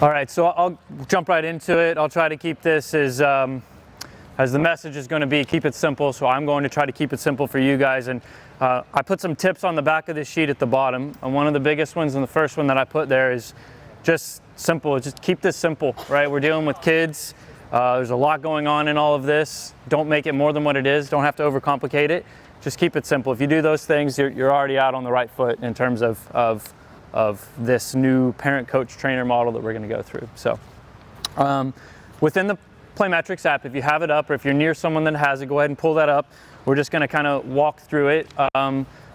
All right, so I'll jump right into it. I'll try to keep this as the message is going to be, keep it simple. So I'm going to try to keep it simple for you guys. And I put some tips on the back of this sheet at the bottom. And one of the biggest ones, and the first one that I put there, is just simple. Just keep this simple, right? We're dealing with kids. There's a lot going on in all of this. Don't make it more than what it is. Don't have to overcomplicate it. Just keep it simple. If you do those things, you're already out on the right foot in terms of this new parent, coach, trainer model that we're going to go through. So within the Playmetrics app, if you have it up or if you're near someone that has it, go ahead and pull that up. We're just going to kind of walk through it.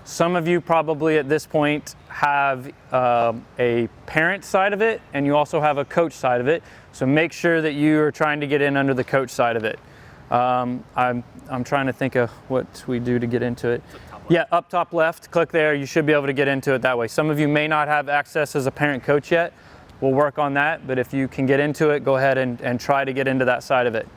Some of you probably at this point have a parent side of it, and you also have a coach side of it. So make sure that you are trying to get in under the coach side of it. I'm trying to think of what we do to get into it. Yeah, up top left, click there. You should be able to get into it that way. Some of you may not have access as a parent coach yet. We'll work on that, but if you can get into it, go ahead and try to get into that side of it.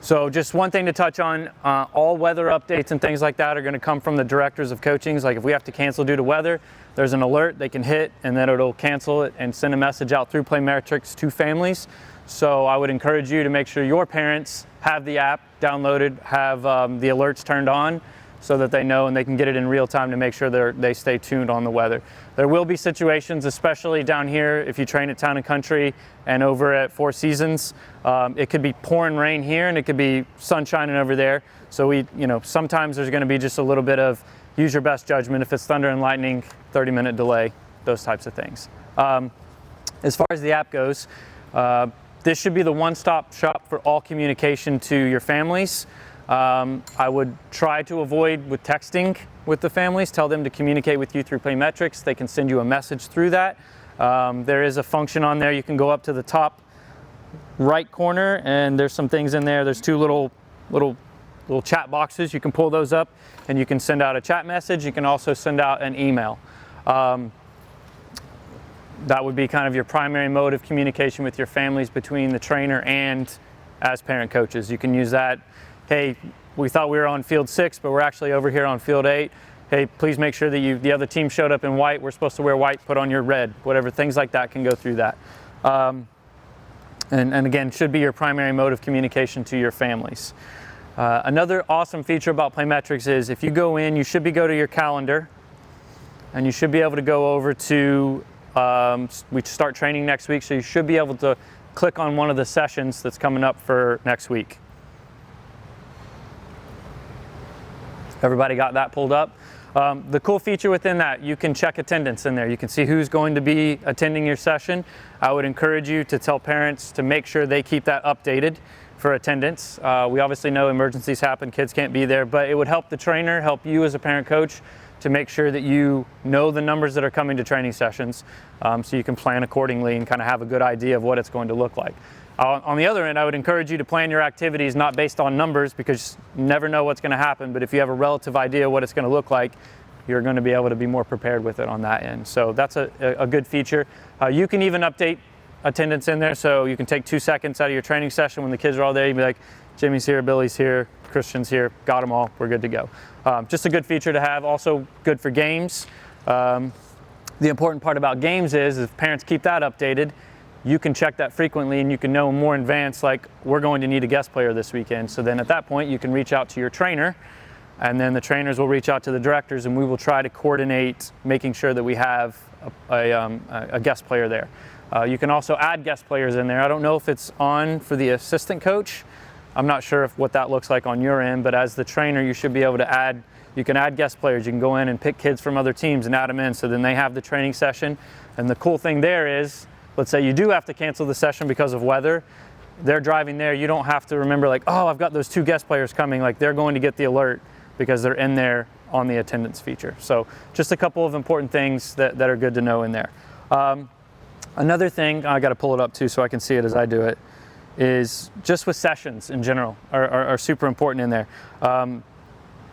So just one thing to touch on, all weather updates and things like that are going to come from the directors of coachings. Like if we have to cancel due to weather, there's an alert they can hit, and then it'll cancel it and send a message out through Playmetrics to families. So I would encourage you to make sure your parents have the app downloaded, have the alerts turned on so that they know and they can get it in real time to make sure they stay tuned on the weather. There will be situations, especially down here, if you train at Town and Country and over at Four Seasons, it could be pouring rain here and it could be sun shining over there. So sometimes there's going to be just a little bit of use your best judgment. If it's thunder and lightning, 30-minute delay, those types of things. As far as the app goes, this should be the one-stop shop for all communication to your families. I would try to avoid with texting with the families. Tell them to communicate with you through Playmetrics. They can send you a message through that. There is a function on there. You can go up to the top right corner, and there's some things in there. There's two little chat boxes. You can pull those up, and you can send out a chat message. You can also send out an email. That would be kind of your primary mode of communication with your families between the trainer and as parent coaches. You can use that. Hey, we thought we were on field 6, but we're actually over here on field 8. Hey, please make sure that the other team showed up in white. We're supposed to wear white, put on your red. Whatever, things like that can go through that. And again, should be your primary mode of communication to your families. Another awesome feature about Playmetrics is if you go in, you should go to your calendar, and you should be able to go over to we start training next week, so you should be able to click on one of the sessions that's coming up for next week. Everybody got that pulled up? The cool feature within that, you can check attendance in there. You can see who's going to be attending your session. I would encourage you to tell parents to make sure they keep that updated for attendance. We obviously know emergencies happen, kids can't be there, but it would help the trainer, help you as a parent coach to make sure that you know the numbers that are coming to training sessions, so you can plan accordingly and kind of have a good idea of what it's going to look like. On the other end, I would encourage you to plan your activities not based on numbers, because you never know what's going to happen, but if you have a relative idea of what it's going to look like, you're going to be able to be more prepared with it on that end. So that's a good feature. You can even update attendance in there, so you can take 2 seconds out of your training session when the kids are all there. You'd be like, Jimmy's here, Billy's here, Christian's here, got them all, we're good to go. Just a good feature to have, also good for games. The important part about games is if parents keep that updated, you can check that frequently and you can know more in advance, like we're going to need a guest player this weekend. So then at that point you can reach out to your trainer, and then the trainers will reach out to the directors, and we will try to coordinate making sure that we have a guest player there. You can also add guest players in there. I don't know if it's on for the assistant coach. I'm not sure what that looks like on your end, but as the trainer, you should be able to add, you can add guest players. You can go in and pick kids from other teams and add them in, so then they have the training session. And the cool thing there is, let's say you do have to cancel the session because of weather. They're driving there. You don't have to remember like, oh, I've got those 2 guest players coming. Like they're going to get the alert because they're in there on the attendance feature. So just a couple of important things that are good to know in there. Another thing, I got to pull it up too so I can see it as I do it, is just with sessions in general are super important in there.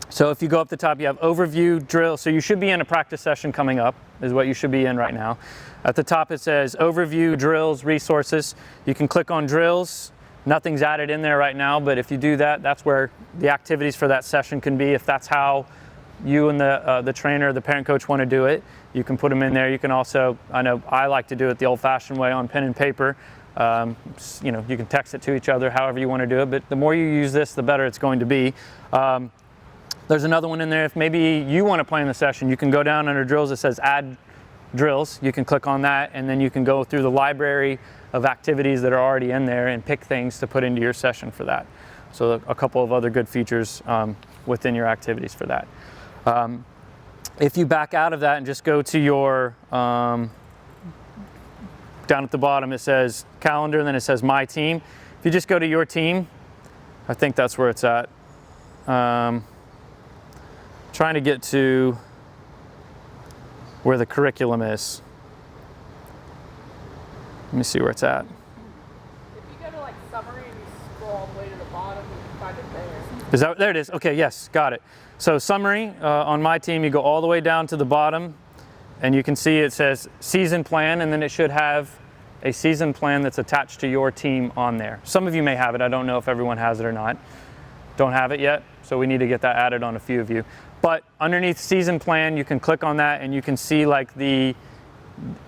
So if you go up the top, you have overview, drill. So you should be in a practice session coming up, is what you should be in right now. At the top it says overview, drills, resources. You can click on drills. Nothing's added in there right now, but if you do that, that's where the activities for that session can be. If that's how you and the trainer, the parent coach want to do it, you can put them in there. You can also, I know I like to do it the old-fashioned way on pen and paper. You know, you can text it to each other however you want to do it, but the more you use this, the better it's going to be. There's another one in there. If maybe you want to plan the session, you can go down under drills. It says add drills. You can click on that, and then you can go through the library of activities that are already in there and pick things to put into your session for that. So a couple of other good features within your activities for that. If you back out of that and just go to your, down at the bottom it says calendar, and then it says my team. If you just go to your team, I think that's where it's at. Trying to get to where the curriculum is. Let me see where it's at. If you go to like summary and you scroll all the way to the bottom, you can find it there. Is that, there it is. Okay, yes, got it. So summary, on my team, you go all the way down to the bottom, and you can see it says season plan, and then it should have a season plan that's attached to your team on there. Some of you may have it. I don't know if everyone has it or not. Don't have it yet, so we need to get that added on a few of you. But underneath season plan, you can click on that, and you can see like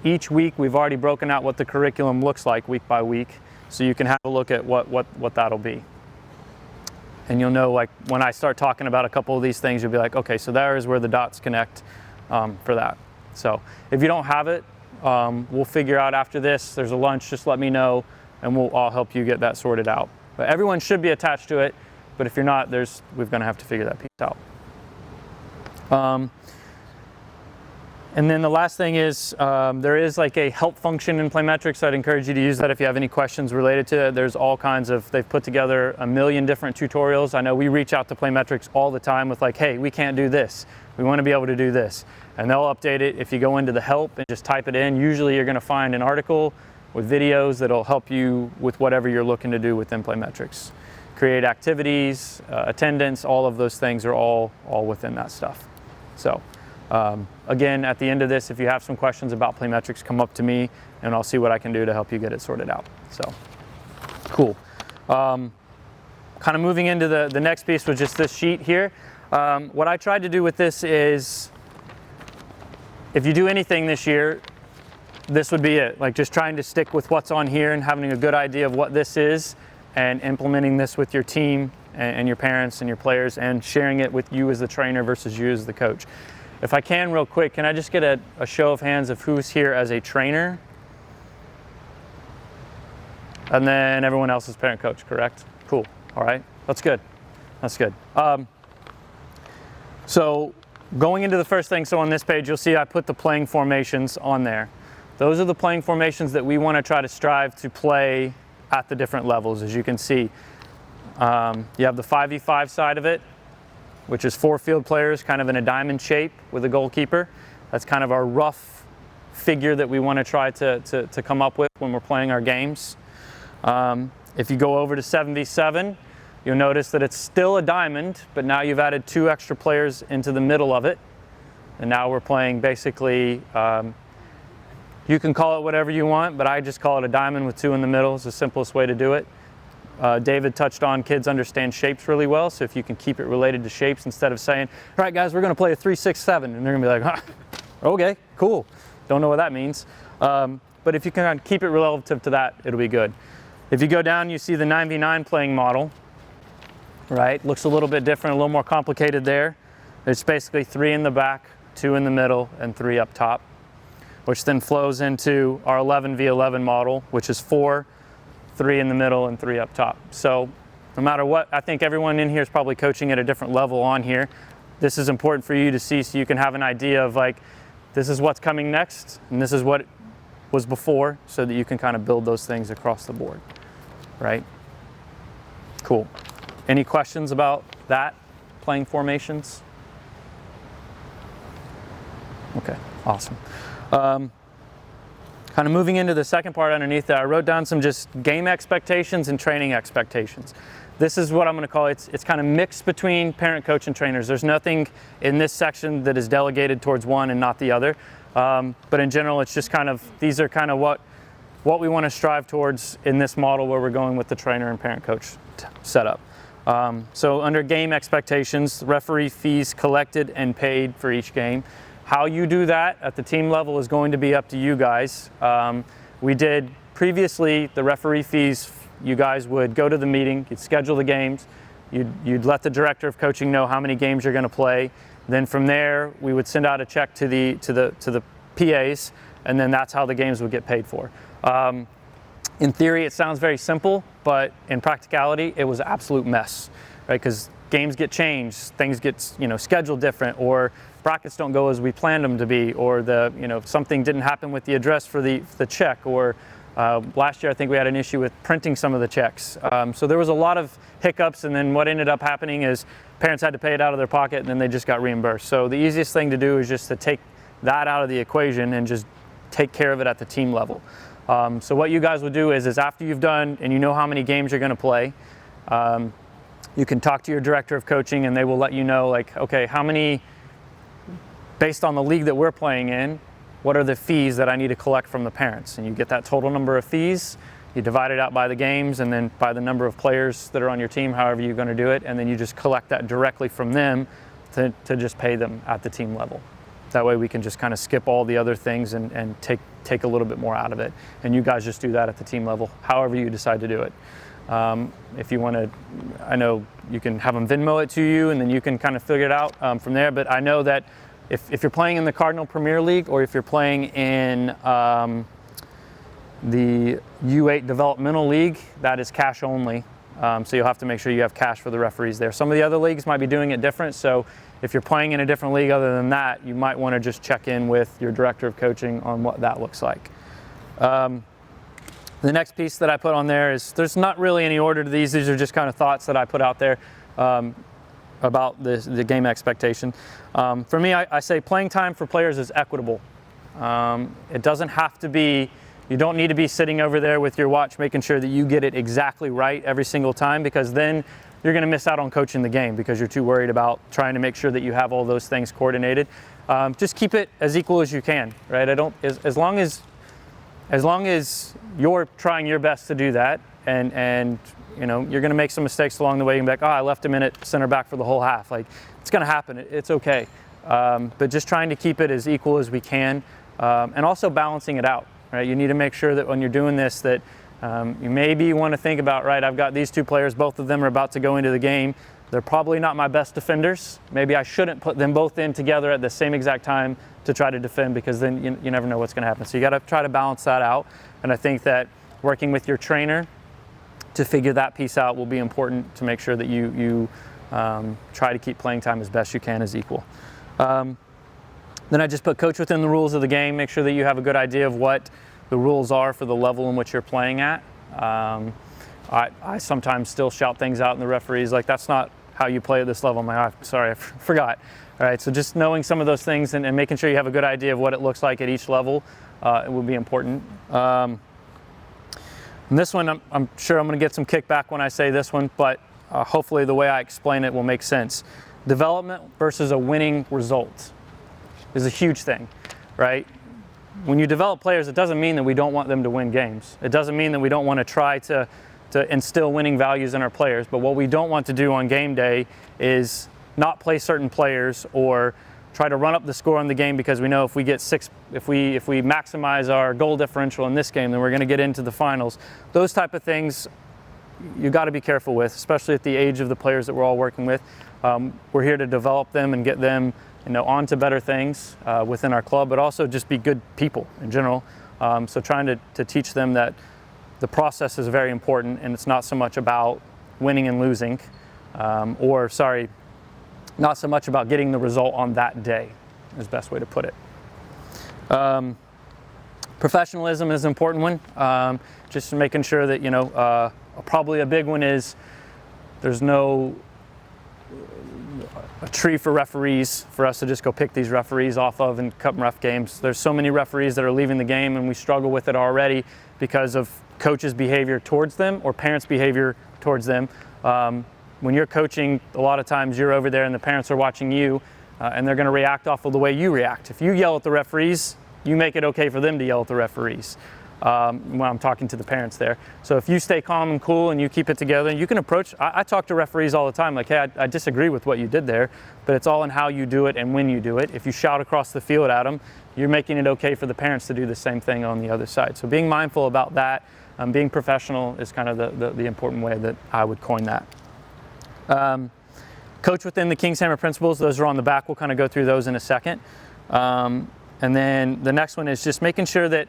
each week we've already broken out what the curriculum looks like week by week, so you can have a look at what that'll be. And you'll know, like, when I start talking about a couple of these things, you'll be like, okay, so there is where the dots connect for that. So if you don't have it, we'll figure out after this. There's a lunch, just let me know, and we'll all help you get that sorted out. But everyone should be attached to it, but if you're not, we're going to have to figure that piece out. And then the last thing is, there is like a help function in Playmetrics. I'd encourage you to use that if you have any questions related to it. There's all kinds of, they've put together a million different tutorials. I know we reach out to Playmetrics all the time with like, hey, we can't do this. We want to be able to do this. And they'll update it. If you go into the help and just type it in, usually you're going to find an article with videos that'll help you with whatever you're looking to do within Playmetrics. Create activities, attendance, all of those things are all within that stuff. So. Again, at the end of this, if you have some questions about Playmetrics, come up to me and I'll see what I can do to help you get it sorted out. So, cool. Kind of moving into the next piece with just this sheet here. What I tried to do with this is, if you do anything this year, this would be it. Like just trying to stick with what's on here and having a good idea of what this is and implementing this with your team and your parents and your players and sharing it with you as the trainer versus you as the coach. If I can, real quick, can I just get a show of hands of who's here as a trainer? And then everyone else is parent coach, correct? Cool. All right. That's good. That's good. So going into the first thing, so on this page, you'll see I put the playing formations on there. Those are the playing formations that we want to try to strive to play at the different levels, as you can see. You have the 5v5 side of it, which is 4 field players kind of in a diamond shape with a goalkeeper. That's kind of our rough figure that we want to try to come up with when we're playing our games. If you go over to 7v7, you'll notice that it's still a diamond, but now you've added 2 extra players into the middle of it. And now we're playing basically, you can call it whatever you want, but I just call it a diamond with 2 in the middle. It's the simplest way to do it. David touched on kids understand shapes really well, so if you can keep it related to shapes instead of saying, all right guys, we're going to play a 3-6-7, and they're going to be like, huh, okay, cool, don't know what that means. But if you can keep it relative to that, it'll be good. If you go down, you see the 9v9 playing model, right? Looks a little bit different, a little more complicated there. It's basically 3 in the back, 2 in the middle, and 3 up top, which then flows into our 11v11 model, which is 4, 3 in the middle, and 3 up top. So no matter what, I think everyone in here is probably coaching at a different level on here. This is important for you to see so you can have an idea of like, this is what's coming next, and this is what was before, so that you can kind of build those things across the board, right? Cool. Any questions about that, playing formations? Okay, awesome. Kind of moving into the second part underneath that, I wrote down some just game expectations and training expectations. This is what I'm going to call it. It's kind of mixed between parent, coach, and trainers. There's nothing in this section that is delegated towards one and not the other. But in general, it's just kind of, these are kind of what we want to strive towards in this model where we're going with the trainer and parent coach setup. So under game expectations, referee fees collected and paid for each game. How you do that at the team level is going to be up to you guys. We did previously the referee fees, you guys would go to the meeting, you'd schedule the games, you'd let the director of coaching know how many games you're going to play. Then from there, we would send out a check to the PAs, and then that's how the games would get paid for. In theory, it sounds very simple, but in practicality, it was an absolute mess, right? Because games get changed, things get scheduled different, or brackets don't go as we planned them to be, or something didn't happen with the address for the check, or last year I think we had an issue with printing some of the checks. So there was a lot of hiccups, and then what ended up happening is parents had to pay it out of their pocket, and then they just got reimbursed. So the easiest thing to do is just to take that out of the equation and just take care of it at the team level. So what you guys would do is after you've done and you know how many games you're going to play, you can talk to your director of coaching, and they will let you know, like, okay, how many, based on the league that we're playing in, what are the fees that I need to collect from the parents? And you get that total number of fees, you divide it out by the games and then by the number of players that are on your team, however you're going to do it, and then you just collect that directly from them to just pay them at the team level. That way we can just kind of skip all the other things and take a little bit more out of it. And you guys just do that at the team level, however you decide to do it. If you want to, I know you can have them Venmo it to you, and then you can kind of figure it out from there. But I know that if you're playing in the Cardinal Premier League, or if you're playing in the U8 Developmental League, that is cash only. So you'll have to make sure you have cash for the referees there. Some of the other leagues might be doing it different. So if you're playing in a different league other than that, you might want to just check in with your director of coaching on what that looks like. The next piece that I put on there is, there's not really any order to these. These are just kind of thoughts that I put out there about the game expectation. For me, I say playing time for players is equitable. It doesn't have to be, you don't need to be sitting over there with your watch making sure that you get it exactly right every single time, because then you're going to miss out on coaching the game because you're too worried about trying to make sure that you have all those things coordinated. Just keep it as equal as you can, right? As long as you're trying your best to do that, and you're going to make some mistakes along the way. You can be like, oh, I left him in at center back for the whole half. Like, it's going to happen. It's okay. But just trying to keep it as equal as we can, and also balancing it out, right? You need to make sure that when you're doing this, that you maybe want to think about, right, I've got these two players, both of them are about to go into the game. They're probably not my best defenders. Maybe I shouldn't put them both in together at the same exact time to try to defend, because then you never know what's going to happen. So you got to try to balance that out. And I think that working with your trainer to figure that piece out will be important to make sure that you try to keep playing time as best you can as equal. Then I just put coach within the rules of the game. Make sure that you have a good idea of what the rules are for the level in which you're playing at. I sometimes still shout things out, and the referees like, that's not how you play at this level. I'm like, oh, sorry, I forgot. All right, so just knowing some of those things and making sure you have a good idea of what it looks like at each level, it will be important. And this one, I'm sure I'm going to get some kickback when I say this one, but hopefully the way I explain it will make sense. Development versus a winning result is a huge thing, right? When you develop players, it doesn't mean that we don't want them to win games. It doesn't mean that we don't want to try to instill winning values in our players. But what we don't want to do on game day is not play certain players or try to run up the score on the game, because we know if we get if we maximize our goal differential in this game, then we're going to get into the finals. Those type of things you got to be careful with, especially at the age of the players that we're all working with. We're here to develop them and get them on to better things within our club, but also just be good people in general. So trying to teach them that the process is very important, and it's not so much about winning and losing, not so much about getting the result on that day, is the best way to put it. Professionalism is an important one. Just making sure that, probably a big one is there's no a tree for referees for us to just go pick these referees off of and cut rough games. There's so many referees that are leaving the game, and we struggle with it already because of coaches' behavior towards them or parents' behavior towards them. When you're coaching, a lot of times you're over there and the parents are watching you, and they're going to react off of the way you react. If you yell at the referees, you make it okay for them to yell at the referees. when I'm talking to the parents there. So if you stay calm and cool and you keep it together, you can approach, I talk to referees all the time, like, hey, I disagree with what you did there, but it's all in how you do it and when you do it. If you shout across the field at them, you're making it okay for the parents to do the same thing on the other side. So being mindful about that, being professional is kind of the important way that I would coin that. Coach within the King's Hammer principles, those are on the back. We'll kind of go through those in a second. And then the next one is just making sure that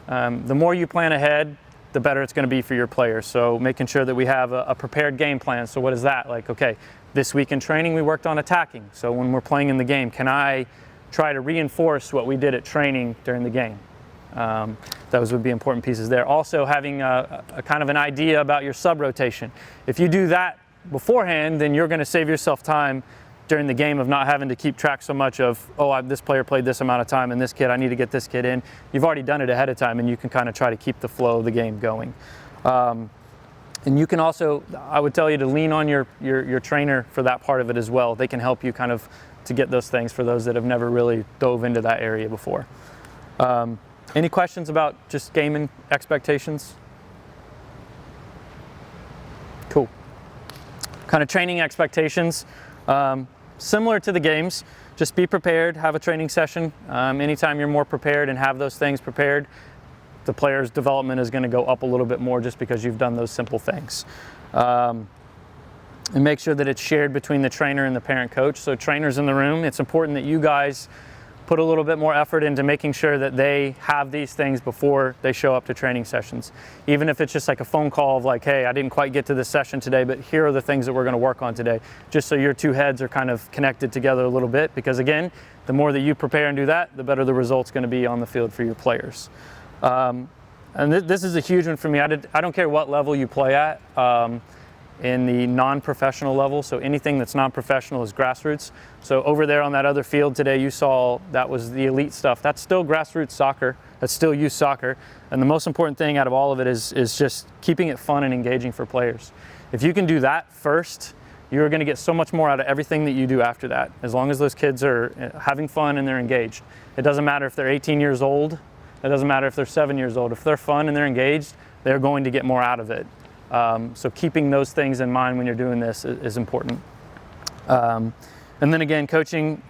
the more you plan ahead, the better it's going to be for your players. So making sure that we have a prepared game plan. So what is that? Like, okay, this week in training we worked on attacking. So when we're playing in the game, can I try to reinforce what we did at training during the game? Those would be important pieces there. Also having a kind of an idea about your sub rotation. If you do that beforehand, then you're going to save yourself time during the game of not having to keep track so much of, oh, this player played this amount of time and this kid, I need to get this kid in. You've already done it ahead of time and you can kind of try to keep the flow of the game going. And you can also, I would tell you to lean on your trainer for that part of it as well. They can help you kind of to get those things for those that have never really dove into that area before. Any questions about just gaming expectations? Cool. Kind of training expectations. Similar to the games, just be prepared, have a training session. Anytime you're more prepared and have those things prepared, the player's development is going to go up a little bit more just because you've done those simple things. And make sure that it's shared between the trainer and the parent coach. So trainers in the room, it's important that you guys put a little bit more effort into making sure that they have these things before they show up to training sessions. Even if it's just like a phone call of like, hey, I didn't quite get to this session today, but here are the things that we're going to work on today. Just so your two heads are kind of connected together a little bit, because again, the more that you prepare and do that, the better the result's going to be on the field for your players. And this is a huge one for me. I don't care what level you play at. In the non-professional level, so anything that's non-professional is grassroots. So over there on that other field today, you saw that was the elite stuff. That's still grassroots soccer. That's still youth soccer. And the most important thing out of all of it is just keeping it fun and engaging for players. If you can do that first, you're going to get so much more out of everything that you do after that, as long as those kids are having fun and they're engaged. It doesn't matter if they're 18 years old. It doesn't matter if they're 7 years old. If they're fun and they're engaged, they're going to get more out of it. So keeping those things in mind when you're doing this is important. And then again, coaching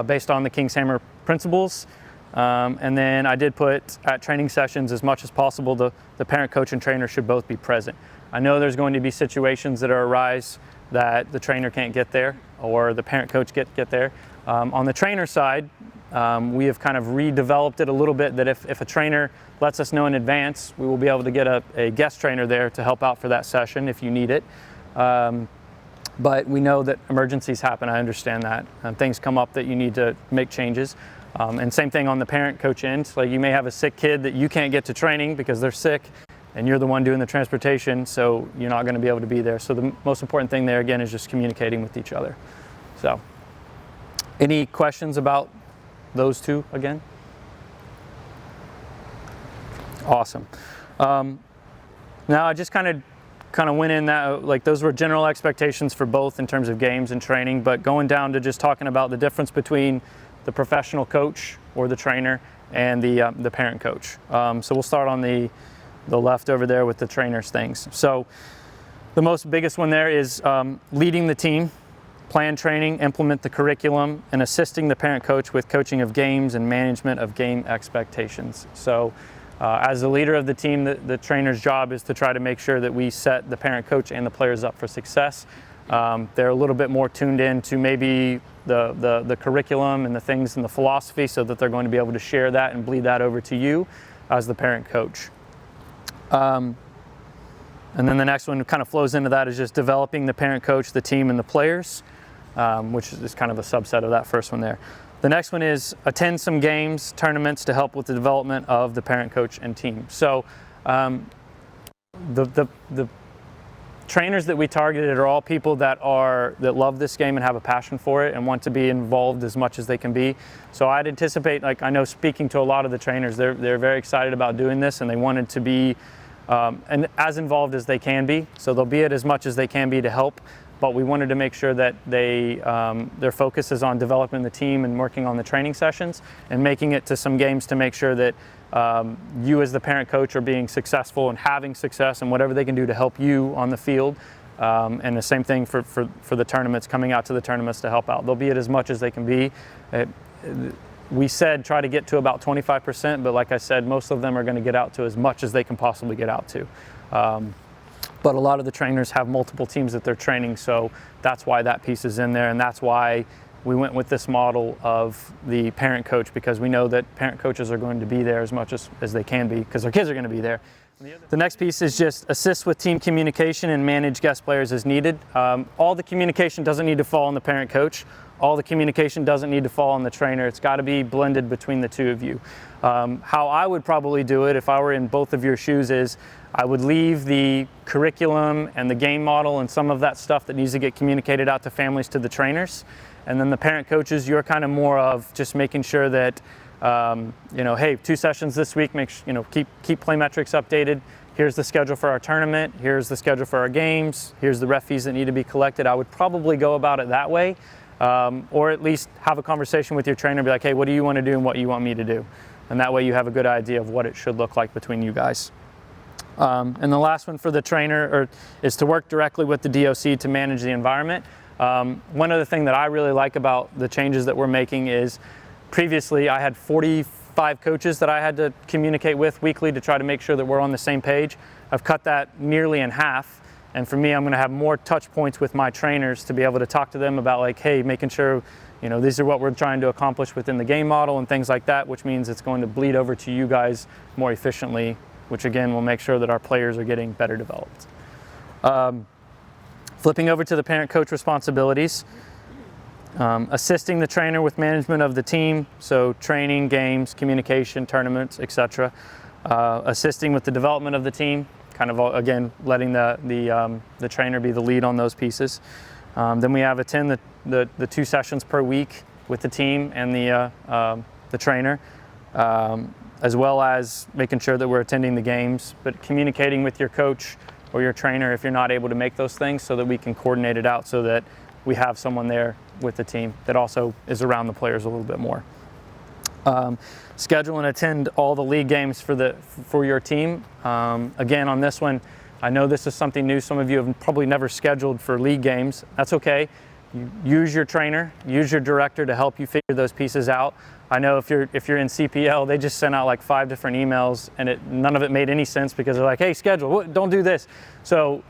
based on the King's Hammer principles. And then I did put at training sessions, as much as possible, the parent, coach, and trainer should both be present. I know there's going to be situations that arise that the trainer can't get there or the parent, coach get there. On the trainer side, we have kind of redeveloped it a little bit that if a trainer lets us know in advance, we will be able to get a guest trainer there to help out for that session if you need it. But we know that emergencies happen, I understand that. Things come up that you need to make changes. And same thing on the parent coach end. Like you may have a sick kid that you can't get to training because they're sick and you're the one doing the transportation, so you're not going to be able to be there. So the most important thing there again is just communicating with each other. So any questions about those two again? Awesome. Now I just kind of went in that, like those were general expectations for both in terms of games and training, but going down to just talking about the difference between the professional coach or the trainer and the parent coach. So we'll start on the left over there with the trainers things. So the most biggest one there is leading the team, plan training, implement the curriculum, and assisting the parent coach with coaching of games and management of game expectations. So as the leader of the team, the trainer's job is to try to make sure that we set the parent coach and the players up for success. They're a little bit more tuned in to maybe the curriculum and the things and the philosophy, so that they're going to be able to share that and bleed that over to you as the parent coach. And then the next one kind of flows into that is just developing the parent coach, the team, and the players, which is kind of a subset of that first one there. The next one is attend some games, tournaments to help with the development of the parent, coach, and team. So the trainers that we targeted are all people that love this game and have a passion for it and want to be involved as much as they can be. So I'd anticipate, like I know speaking to a lot of the trainers, they're very excited about doing this and they wanted to be and as involved as they can be. So they'll be it as much as they can be to help. but we wanted to make sure that their focus is on developing the team and working on the training sessions and making it to some games to make sure that you as the parent coach are being successful and having success and whatever they can do to help you on the field. And the same thing for the tournaments, coming out to the tournaments to help out. They'll be it as much as they can be. We said try to get to about 25%, but like I said, most of them are going to get out to as much as they can possibly get out to. But a lot of the trainers have multiple teams that they're training, so that's why that piece is in there, and that's why we went with this model of the parent coach, because we know that parent coaches are going to be there as much as they can be, because their kids are going to be there. The next piece is just assist with team communication and manage guest players as needed. All the communication doesn't need to fall on the parent coach. All the communication doesn't need to fall on the trainer. It's got to be blended between the two of you. How I would probably do it if I were in both of your shoes is I would leave the curriculum and the game model and some of that stuff that needs to get communicated out to families to the trainers. And then the parent coaches, you're kind of more of just making sure that, hey, 2 sessions this week, keep play metrics updated. Here's the schedule for our tournament. Here's the schedule for our games. Here's the ref fees that need to be collected. I would probably go about it that way. Or at least have a conversation with your trainer and be like, hey, what do you want to do and what you want me to do? And that way you have a good idea of what it should look like between you guys. And the last one for the trainer is to work directly with the DOC to manage the environment. One other thing that I really like about the changes that we're making is previously I had 45 coaches that I had to communicate with weekly to try to make sure that we're on the same page. I've cut that nearly in half. And for me, I'm going to have more touch points with my trainers to be able to talk to them about like, hey, making sure, these are what we're trying to accomplish within the game model and things like that, which means it's going to bleed over to you guys more efficiently, which again will make sure that our players are getting better developed. Flipping over to the parent-coach responsibilities, assisting the trainer with management of the team, so training, games, communication, tournaments, etc. Assisting with the development of the team, kind of again letting the trainer be the lead on those pieces. Then we have attend the 2 sessions per week with the team and the trainer, as well as making sure that we're attending the games, but communicating with your coach or your trainer if you're not able to make those things, so that we can coordinate it out so that we have someone there with the team that also is around the players a little bit more. Schedule and attend all the league games for your team. Again, on this one, I know this is something new. Some of you have probably never scheduled for league games. That's okay. Use your trainer, use your director to help you figure those pieces out. I know if you're in CPL, they just sent out like 5 different emails, and none of it made any sense because they're like, hey, schedule, don't do this. So,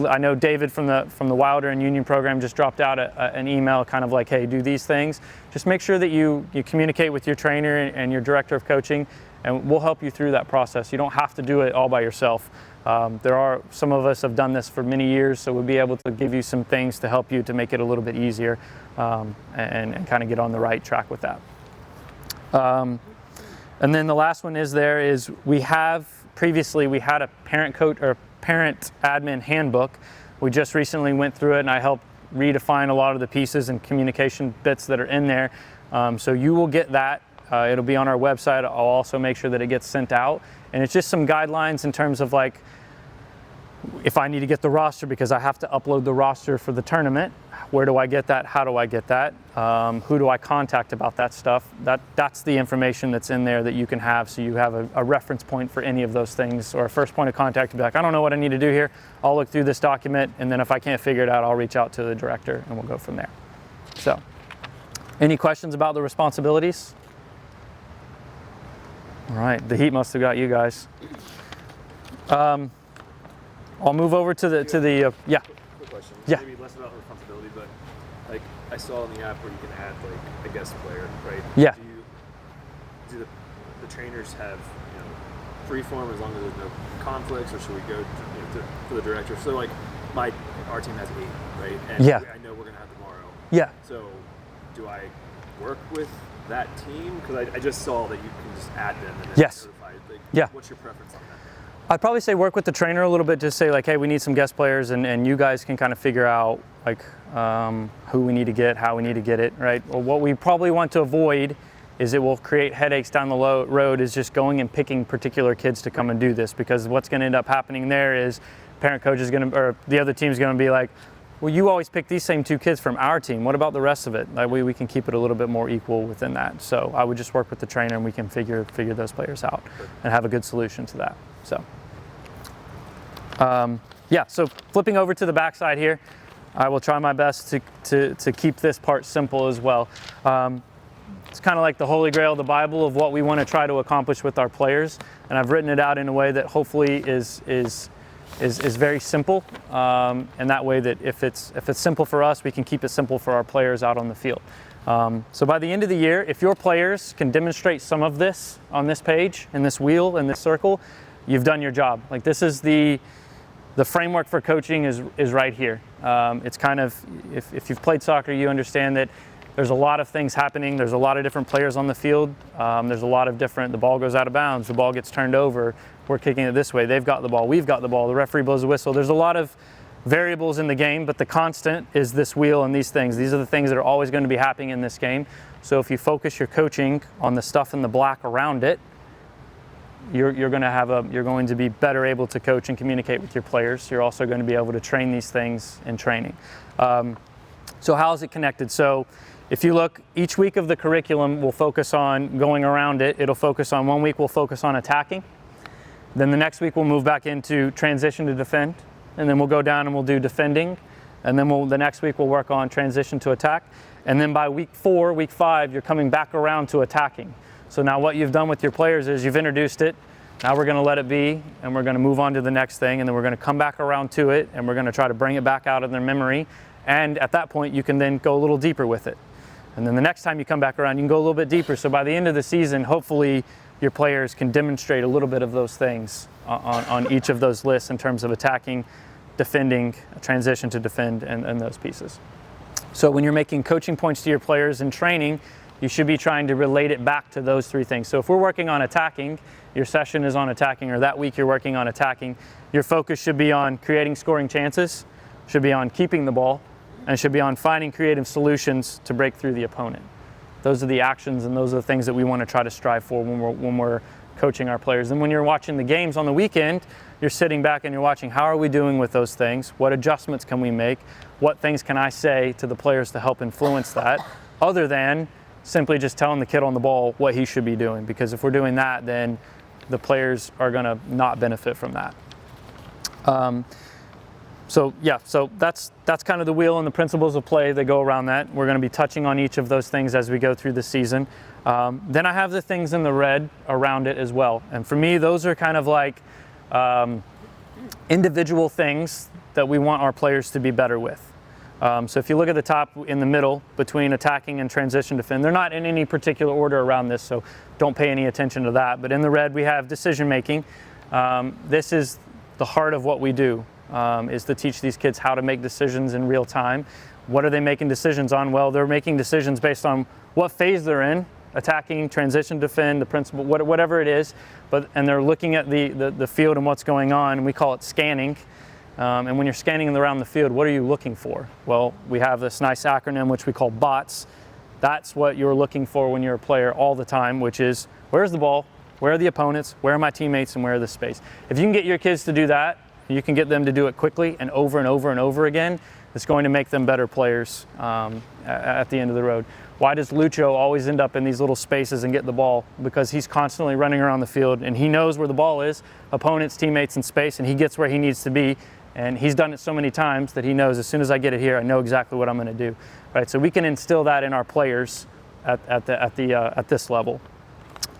I know David from the Wilder and Union program just dropped out an email kind of like, hey, do these things. Just make sure that you communicate with your trainer and your director of coaching, and we'll help you through that process. You don't have to do it all by yourself. Some of us have done this for many years, so we'll be able to give you some things to help you to make it a little bit easier and kind of get on the right track with that. And then the last one is we had a parent coach or parent admin handbook. We just recently went through it, and I helped redefine a lot of the pieces and communication bits that are in there. So you will get that. It'll be on our website. I'll also make sure that it gets sent out. And it's just some guidelines in terms of like, if I need to get the roster because I have to upload the roster for the tournament, where do I get that? How do I get that? Who do I contact about that stuff? That's the information that's in there that you can have, so you have a reference point for any of those things, or a first point of contact to be like, I don't know what I need to do here. I'll look through this document, and then if I can't figure it out, I'll reach out to the director and we'll go from there. So, any questions about the responsibilities? All right, the heat must have got you guys. I'll move over to the Quick question. Yeah. Maybe less about responsibility, but like I saw in the app where you can add like a guest player, right? Yeah. Do the trainers have free form as long as there's no conflicts, or should we go for the director? So like our team has 8, right? And Yeah. I know we're gonna have tomorrow. Yeah. So do I work with that team? Because I just saw that you can just add them and then Yes. notify. Yeah. What's your preference on that? I'd probably say work with the trainer a little bit to say like, hey, we need some guest players, and you guys can kind of figure out like who we need to get, how we need to get it, right? Well, what we probably want to avoid is it will create headaches down the road is just going and picking particular kids to come and do this, because what's going to end up happening there is parent coach is going to, or the other team is going to be like, well, you always pick these same 2 kids from our team. What about the rest of it? That way we can keep it a little bit more equal within that. So I would just work with the trainer and we can figure those players out and have a good solution to that. So yeah, so flipping over to the backside here, I will try my best to keep this part simple as well. It's kind of like the Holy Grail of the Bible of what we want to try to accomplish with our players, and I've written it out in a way that hopefully is very simple, and that way that if it's simple for us, we can keep it simple for our players out on the field. So by the end of the year, if your players can demonstrate some of this on this page, in this wheel, in this circle, you've done your job. Like, this is the framework for coaching is right here. It's kind of, if you've played soccer, you understand that there's a lot of things happening. There's a lot of different players on the field. There's a lot of different, the ball goes out of bounds, the ball gets turned over, we're kicking it this way, they've got the ball, we've got the ball, the referee blows a whistle. There's a lot of variables in the game, but the constant is this wheel and these things. These are the things that are always going to be happening in this game. So if you focus your coaching on the stuff in the black around it, you're going to be better able to coach and communicate with your players. You're also going to be able to train these things in training. So how is it connected? So if you look, each week of the curriculum will focus on going around it. It'll focus on, 1 week we'll focus on attacking. Then the next week we'll move back into transition to defend. And then we'll go down and we'll do defending. And then the next week we'll work on transition to attack. And then by week 4, week 5, you're coming back around to attacking. So now what you've done with your players is you've introduced it. Now we're going to let it be, and we're going to move on to the next thing, and then we're going to come back around to it, and we're going to try to bring it back out of their memory. And at that point, you can then go a little deeper with it. And then the next time you come back around, you can go a little bit deeper. So by the end of the season, hopefully your players can demonstrate a little bit of those things on each of those lists in terms of attacking, defending, transition to defend, and those pieces. So when you're making coaching points to your players in training, you should be trying to relate it back to those 3 things. So if we're working on attacking, your session is on attacking, or that week you're working on attacking, your focus should be on creating scoring chances, should be on keeping the ball, and should be on finding creative solutions to break through the opponent. Those are the actions and those are the things that we want to try to strive for when we're coaching our players. And when you're watching the games on the weekend, you're sitting back and you're watching, how are we doing with those things? What adjustments can we make? What things can I say to the players to help influence that, other than simply just telling the kid on the ball what he should be doing? Because if we're doing that, then the players are going to not benefit from that. So that's kind of the wheel and the principles of play that go around that. We're going to be touching on each of those things as we go through the season. Then I have the things in the red around it as well. And for me, those are kind of like individual things that we want our players to be better with. So if you look at the top in the middle between attacking and transition defend, they're not in any particular order around this, so don't pay any attention to that. But in the red, we have decision making. This is the heart of what we do, is to teach these kids how to make decisions in real time. What are they making decisions on? Well, they're making decisions based on what phase they're in, attacking, transition, defend, the principle, whatever it is. And they're looking at the field and what's going on, and we call it scanning. And when you're scanning around the field, what are you looking for? Well, we have this nice acronym which we call BOTS. That's what you're looking for when you're a player all the time, which is, where's the ball? Where are the opponents? Where are my teammates? And where are the space? If you can get your kids to do that, you can get them to do it quickly and over and over and over again, it's going to make them better players at the end of the road. Why does Lucho always end up in these little spaces and get the ball? Because he's constantly running around the field and he knows where the ball is, opponents, teammates, and space, and he gets where he needs to be. And he's done it so many times that he knows, as soon as I get it here, I know exactly what I'm going to do. Right? So we can instill that in our players at this level.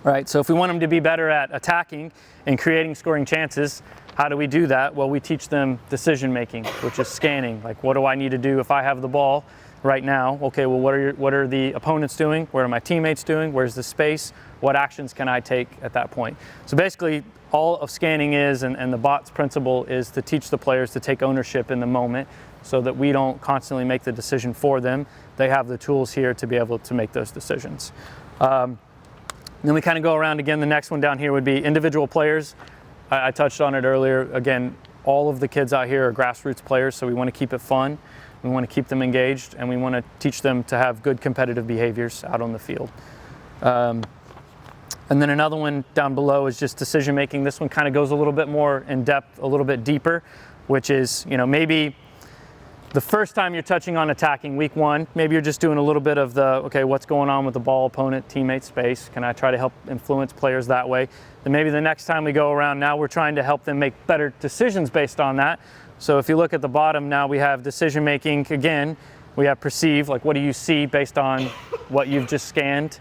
Right? So if we want them to be better at attacking and creating scoring chances, how do we do that? Well, we teach them decision making, which is scanning. Like, what do I need to do if I have the ball right now? Okay, well, what are the opponents doing? What are my teammates doing? Where's the space? What actions can I take at that point? So basically, all of scanning is, and the BOTS principle is to teach the players to take ownership in the moment so that we don't constantly make the decision for them. They have the tools here to be able to make those decisions. Then we kind of go around again. The next one down here would be individual players. I touched on it earlier. Again, all of the kids out here are grassroots players, so we want to keep it fun. We want to keep them engaged, and we want to teach them to have good competitive behaviors out on the field. And then another one down below is just decision making. This one kind of goes a little bit more in depth, a little bit deeper, which is, maybe the first time you're touching on attacking week 1, maybe you're just doing a little bit of the, okay, what's going on with the ball, opponent, teammate space? Can I try to help influence players that way? Then maybe the next time we go around, now we're trying to help them make better decisions based on that. So if you look at the bottom, now we have decision making again. We have perceive, like what do you see based on what you've just scanned.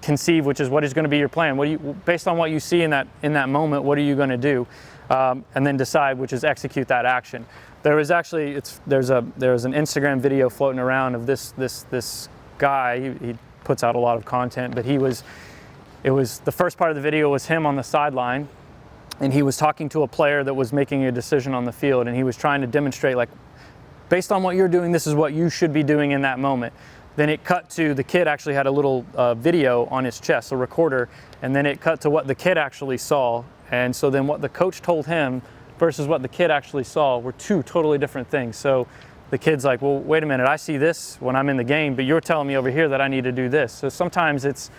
Conceive, which is what is going to be your plan. Based on what you see in that moment, what are you going to do? And then decide, which is execute that action. There was actually there's an Instagram video floating around of this guy. He puts out a lot of content, but it was the first part of the video was him on the sideline, and he was talking to a player that was making a decision on the field, and he was trying to demonstrate, like, based on what you're doing, this is what you should be doing in that moment. Then it cut to the kid actually had a little video on his chest, a recorder, and then it cut to what the kid actually saw. And so then what the coach told him versus what the kid actually saw were two totally different things. So the kid's like, well, wait a minute, I see this when I'm in the game, but you're telling me over here that I need to do this. So sometimes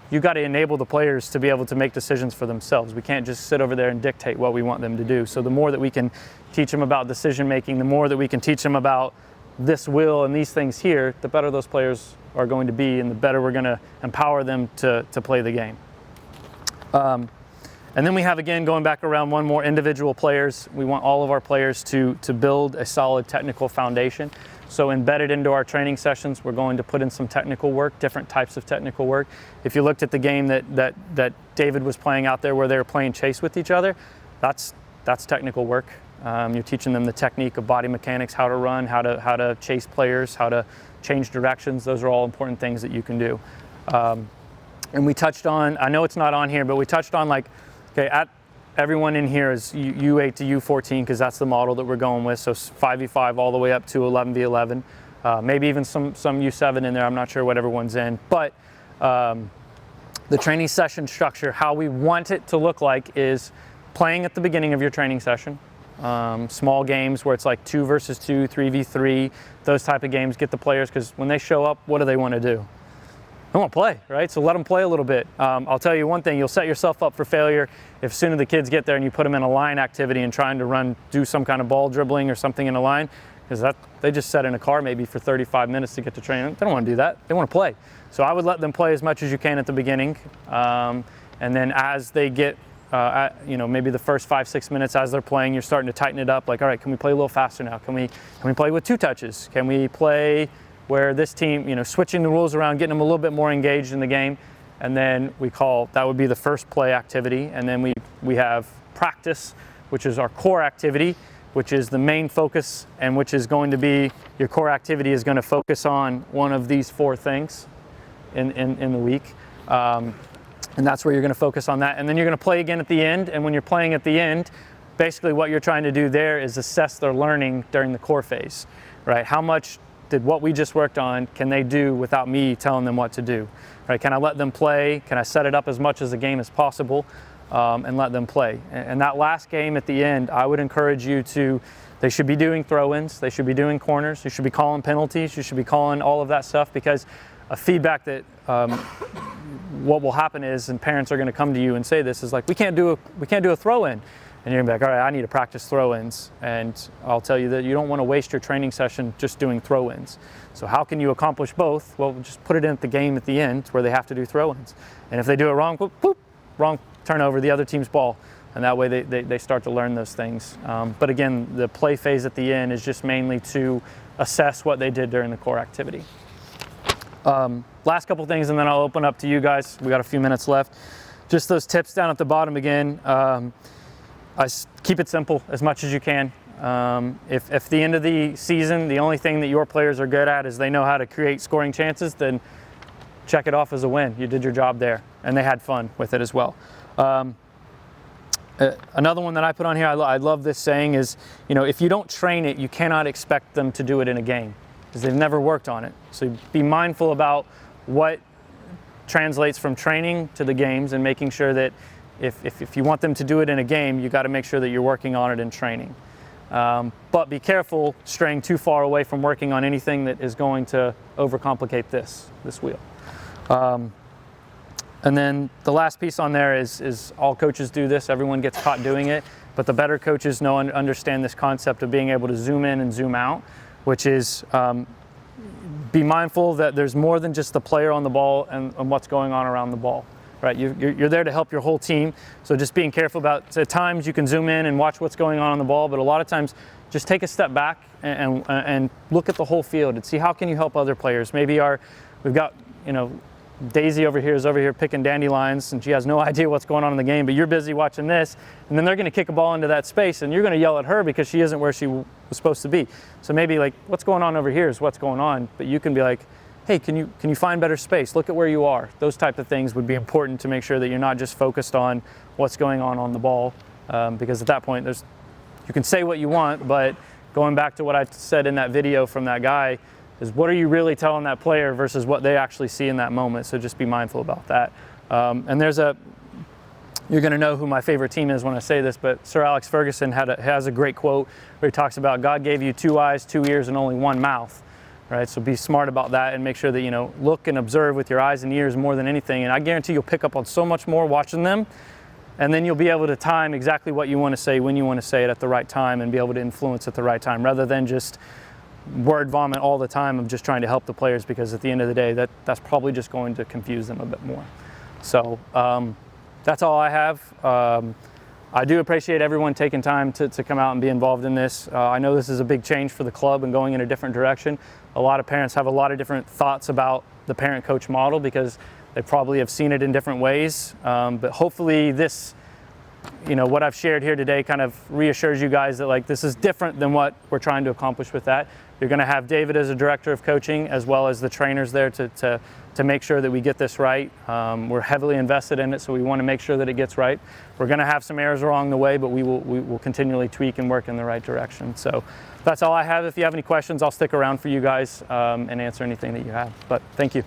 you got to enable the players to be able to make decisions for themselves. We can't just sit over there and dictate what we want them to do. So the more that we can teach them about decision making, the more that we can teach them about this will and these things here, the better those players are going to be, and the better we're going to empower them to play the game. And then we have, again, going back around one more, individual players. We want all of our players to build a solid technical foundation. So embedded into our training sessions, we're going to put in some technical work, different types of technical work. If you looked at the game that David was playing out there where they were playing chase with each other, that's technical work. You're teaching them the technique of body mechanics, how to run, how to chase players, how to change directions. Those are all important things that you can do. And we touched on, I know it's not on here, but we touched on, like, okay, everyone in here is U8 to U14 because that's the model that we're going with. So 5v5 all the way up to 11v11. Maybe even some U7 in there. I'm not sure what everyone's in. But the training session structure, how we want it to look like, is playing at the beginning of your training session. Small games where it's like 2 versus 2, 3v3, those type of games. Get the players, because when they show up, what do they want to do? They want to play, right? So let them play a little bit. I'll tell you one thing, you'll set yourself up for failure if sooner the kids get there and you put them in a line activity and trying to do some kind of ball dribbling or something in a line, because they just sat in a car maybe for 35 minutes to get to training. They don't want to do that. They want to play. So I would let them play as much as you can at the beginning. And then as they get, maybe the first 5-6 minutes as they're playing, you're starting to tighten it up. Like, all right, can we play a little faster now? Can we play with 2 touches? Can we play where this team, switching the rules around, getting them a little bit more engaged in the game? And then that would be the first play activity. And then we have practice, which is our core activity, which is the main focus, and which is going to be, your core activity is going to focus on one of these 4 things in the week. And that's where you're going to focus on that. And then you're going to play again at the end. And when you're playing at the end, basically what you're trying to do there is assess their learning during the core phase, right? How much did what we just worked on, can they do without me telling them what to do, right? Can I let them play? Can I set it up as much as the game as possible and let them play? And that last game at the end, I would encourage you they should be doing throw-ins, they should be doing corners, you should be calling penalties, you should be calling all of that stuff, because a feedback that what will happen is, and parents are going to come to you and say this, is like, we can't do a throw-in. And you're going to be like, all right, I need to practice throw-ins. And I'll tell you that you don't want to waste your training session just doing throw-ins. So how can you accomplish both? Well, just put it in at the game at the end where they have to do throw-ins. And if they do it wrong, whoop, wrong turnover, the other team's ball. And that way they start to learn those things. But again, the play phase at the end is just mainly to assess what they did during the core activity. Last couple things, and then I'll open up to you guys. We got a few minutes left. Just those tips down at the bottom again. Keep it simple as much as you can. If at the end of the season, the only thing that your players are good at is they know how to create scoring chances, then check it off as a win. You did your job there, and they had fun with it as well. Another one that I put on here, I love this saying, is, if you don't train it, you cannot expect them to do it in a game, because they've never worked on it. So be mindful about what translates from training to the games, and making sure that if you want them to do it in a game, you got to make sure that you're working on it in training. But be careful straying too far away from working on anything that is going to overcomplicate this wheel. And then the last piece on there is all coaches do this. Everyone gets caught doing it. but the better coaches know and understand this concept of being able to zoom in and zoom out, which is be mindful that there's more than just the player on the ball and what's going on around the ball. Right, you're there to help your whole team, so just being careful about, at times you can zoom in and watch what's going on the ball, but a lot of times just take a step back and look at the whole field and see how can you help other players. Maybe we've got, Daisy is over here picking dandelions and she has no idea what's going on in the game, but you're busy watching this, and then they're going to kick a ball into that space and you're going to yell at her because she isn't where she was supposed to be. So maybe like, what's going on over here is what's going on, but you can be like, hey, can you find better space? Look at where you are. Those type of things would be important to make sure that you're not just focused on what's going on the ball, because at that point you can say what you want, but going back to what I said in that video from that guy is, what are you really telling that player versus what they actually see in that moment? So just be mindful about that. And you're going to know who my favorite team is when I say this, but Sir Alex Ferguson has a great quote where he talks about God gave you 2 eyes, 2 ears, and only 1 mouth. Right, so be smart about that and make sure that look and observe with your eyes and ears more than anything. And I guarantee you'll pick up on so much more watching them, and then you'll be able to time exactly what you want to say when you want to say it at the right time and be able to influence at the right time, rather than just word vomit all the time of just trying to help the players, because at the end of the day that's probably just going to confuse them a bit more. So that's all I have. I do appreciate everyone taking time to come out and be involved in this. I know this is a big change for the club and going in a different direction. A lot of parents have a lot of different thoughts about the parent-coach model because they probably have seen it in different ways. But hopefully this, what I've shared here today kind of reassures you guys that this is different than what we're trying to accomplish with that. You're going to have David as a director of coaching, as well as the trainers there to make sure that we get this right. We're heavily invested in it, so we want to make sure that it gets right. We're going to have some errors along the way, but we will continually tweak and work in the right direction. So that's all I have. If you have any questions, I'll stick around for you guys and answer anything that you have. But thank you.